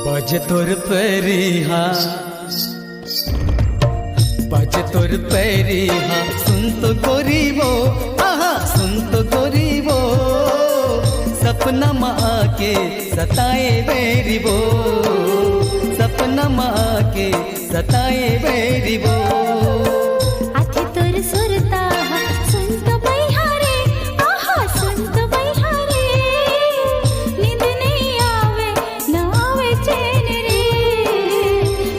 बजे तोर पैरिहा बजे तोर पैरिहा सुन तो गोरीबो आहा सुन तो गोरीबो सपना माँ के सताए बेरीबो सपना माँ के सताए बेरीबो आथे तोर सुरता सुन तो बैहारे आहा सुन तो बैहारे नींद नहीं आवे ना आवे चैन रे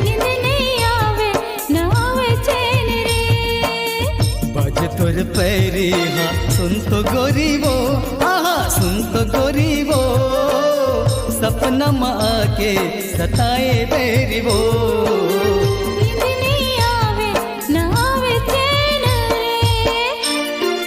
नींद नहीं आवे ना आवे चैन रे बजे तोर पैरिहा सुन तो गोरीबो आहा सुन तो गोरीबो सपना माँ के सताए बेरीबो नींद नहीं आवे ना आवे चैन रे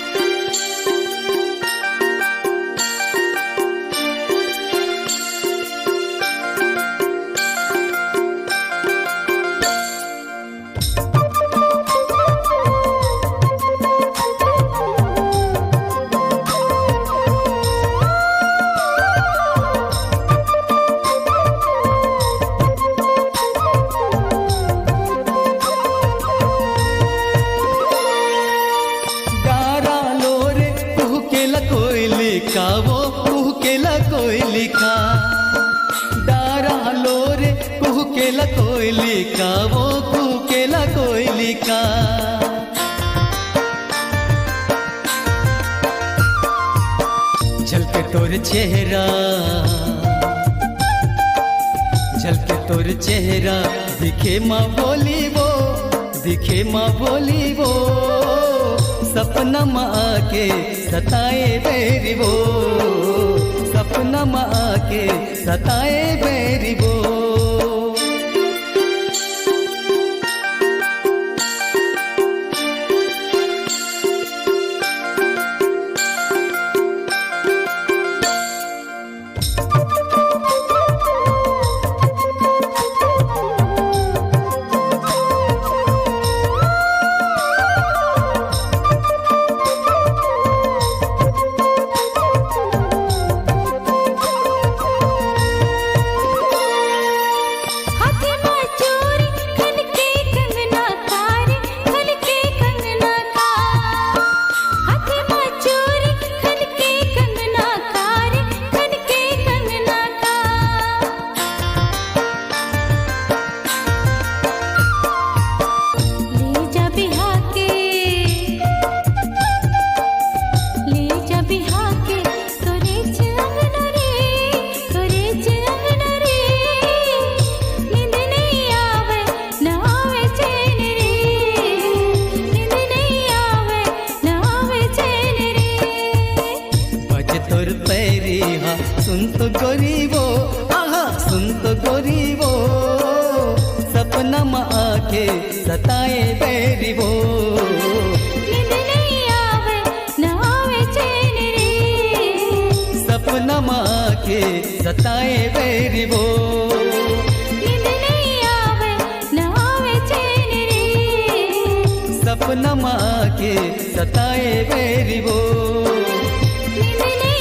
कावो कुह केला कोयली का दारा लोरे कुह केला कोयली कावो कुह केला कोयली का झलके तोर चेहरा झलके तोर चेहरा दिखे माँ बोली वो दिखे माँ बोली वो सपना माँ के सताए बेरीबो सपना माँ के सताए बेरीबो पैरिहा सुन तो गोरीबो आहा सुन तो गोरीबो सपना माँ के सताए बेरीबो नींद नहीं आवे ना आवे चैन रे सपना माँ के सताए बेरीबो नींद नहीं आवे ना आवे चैन रे सपना माँ के सताए बेरीबो नींद नहीं